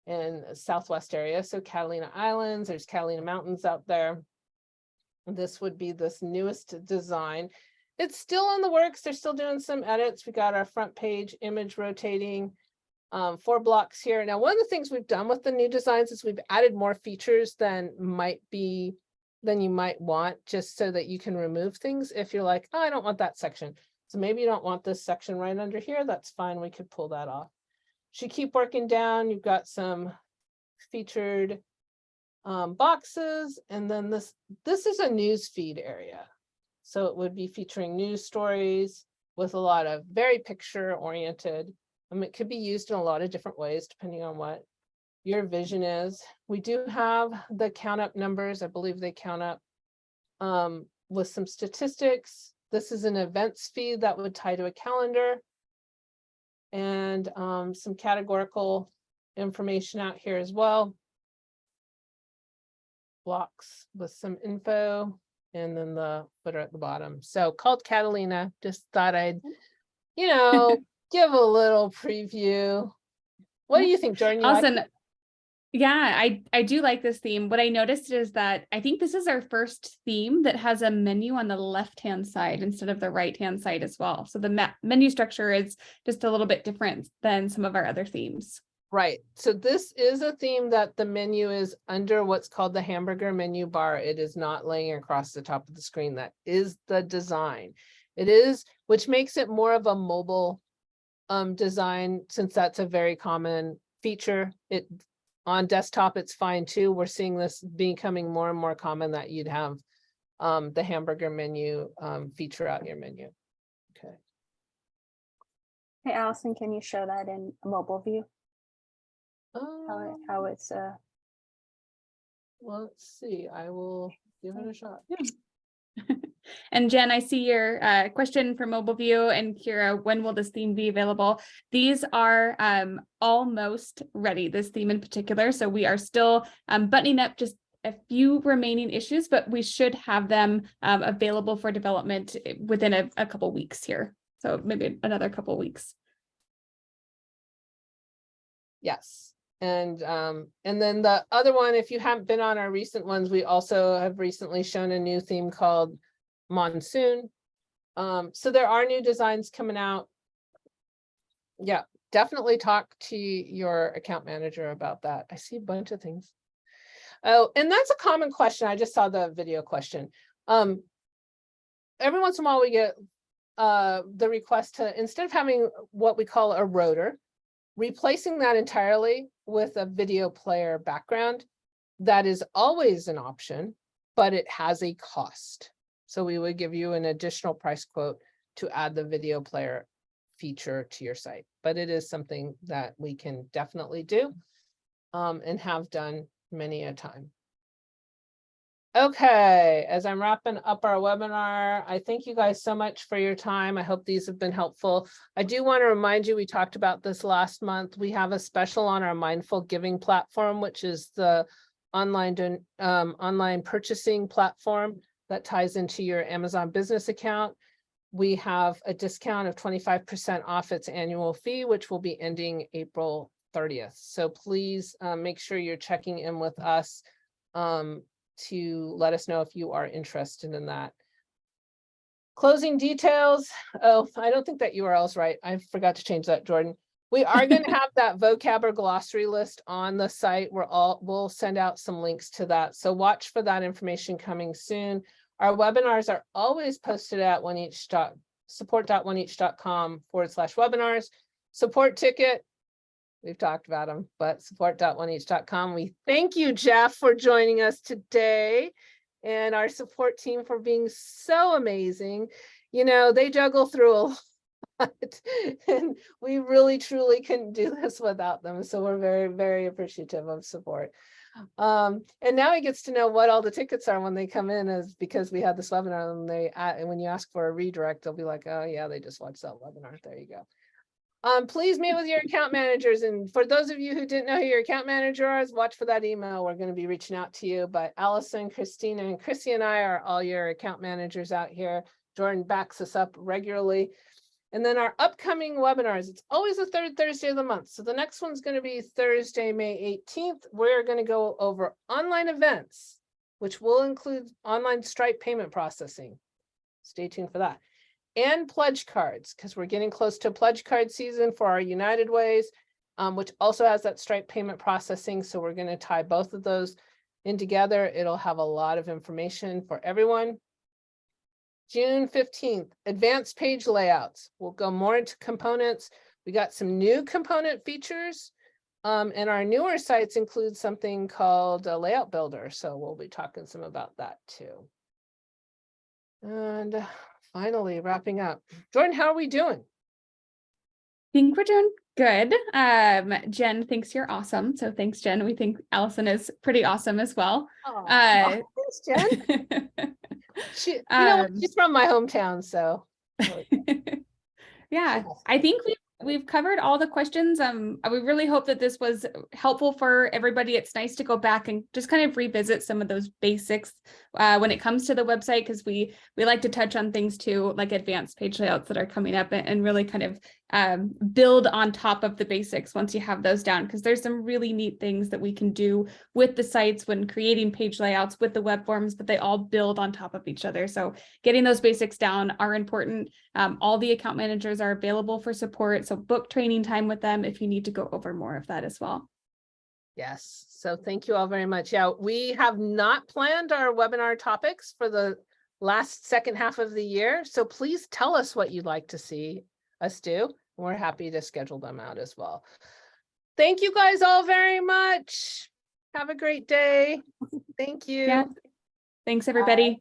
and Southwest area. So Catalina Islands, there's Catalina Mountains out there. This would be this newest design. It's still in the works. They're still doing some edits. We got our front page image rotating, 4 blocks here. Now, one of the things we've done with the new designs is we've added more features than you might want, just so that you can remove things if you're like, oh, I don't want that section. So maybe you don't want this section right under here. That's fine. We could pull that off. Should keep working down. You've got some featured boxes, and then this is a news feed area. So it would be featuring news stories with a lot of very picture oriented. It could be used in a lot of different ways depending on what your vision is. We do have the count up numbers. I believe they count up with some statistics. This is an events feed that would tie to a calendar, and some categorical information out here as well. Blocks with some info, and then the footer at the bottom. So called Catalina. Just thought I'd, give a little preview. What do you think, Jordan? You Awesome. like it? Yeah, I do like this theme. What I noticed is that I think this is our first theme that has a menu on the left-hand side instead of the right-hand side as well. So the menu structure is just a little bit different than some of our other themes. Right. So this is a theme that the menu is under what's called the hamburger menu bar. It is not laying across the top of the screen. That is the design. It is, which makes it more of a mobile design, since that's a very common feature. On desktop, it's fine too. We're seeing this becoming more and more common, that you'd have the hamburger menu feature out your menu. Okay. Hey, Allison, can you show that in a mobile view? How it's Well, let's see. I will give it a shot. Yeah. And Jen, I see your question for mobile view, and Kira, when will this theme be available? These are almost ready, this theme in particular. So we are still buttoning up just a few remaining issues, but we should have them available for development within a couple weeks here. So maybe another couple weeks. Yes. And then the other one, if you haven't been on our recent ones, we also have recently shown a new theme called Monsoon. So there are new designs coming out. Yeah, definitely talk to your account manager about that. I see a bunch of things. Oh, and that's a common question. I just saw the video question. Every once in a while we get the request to, instead of having what we call a rotor, replacing that entirely with a video player background. That is always an option, but it has a cost. So we would give you an additional price quote to add the video player feature to your site, but it is something that we can definitely do and have done many a time. Okay, as I'm wrapping up our webinar, I thank you guys so much for your time. I hope these have been helpful. I do want to remind you, we talked about this last month. We have a special on our Mindful Giving platform, which is the online purchasing platform that ties into your Amazon business account. We have a discount of 25% off its annual fee, which will be ending April 30th. So please make sure you're checking in with us to let us know if you are interested in that. Closing details. Oh, I don't think that URL is right. I forgot to change that, Jordan. We are going to have that vocab or glossary list on the site. We'll send out some links to that. So watch for that information coming soon. Our webinars are always posted at support.oneeach.com/webinars. Support ticket. We've talked about them, but support.oneeach.com. We thank you, Jeff, for joining us today and our support team for being so amazing. You know, they juggle through a lot and we really, truly couldn't do this without them. So we're very, very appreciative of support. And now he gets to know what all the tickets are when they come in, is because we had this webinar and when you ask for a redirect, they'll be like, oh yeah, they just watched that webinar. There you go. Please meet with your account managers. And for those of you who didn't know who your account manager is, watch for that email. We're going to be reaching out to you. But Allison, Christina, and Chrissy and I are all your account managers out here. Jordan backs us up regularly. And then our upcoming webinars, it's always the third Thursday of the month. So the next one's going to be Thursday, May 18th. We're going to go over online events, which will include online Stripe payment processing. Stay tuned for that. And pledge cards, because we're getting close to pledge card season for our United Ways, which also has that Stripe payment processing. So we're going to tie both of those in together. It'll have a lot of information for everyone. June 15th, advanced page layouts. We'll go more into components. We got some new component features, and our newer sites include something called a layout builder. So we'll be talking some about that too. And finally, wrapping up. Jordan, how are we doing? I think we're doing good. Jen thinks you're awesome. So thanks, Jen. We think Allison is pretty awesome as well. Thanks, Jen. She's from my hometown, so. Yeah, I think we've covered all the questions. We really hope that this was helpful for everybody. It's nice to go back and just kind of revisit some of those basics when it comes to the website, because we like to touch on things too, like advanced page layouts that are coming up, and really kind of build on top of the basics once you have those down, because there's some really neat things that we can do with the sites when creating page layouts with the web forms, but they all build on top of each other. So getting those basics down are important. All the account managers are available for support, so book training time with them if you need to go over more of that as well. Yes, so thank you all very much. Yeah, we have not planned our webinar topics for the second half of the year, so please tell us what you'd like to see us do. We're happy to schedule them out as well. Thank you guys all very much. Have a great day. Thank you. Yeah. Thanks, everybody.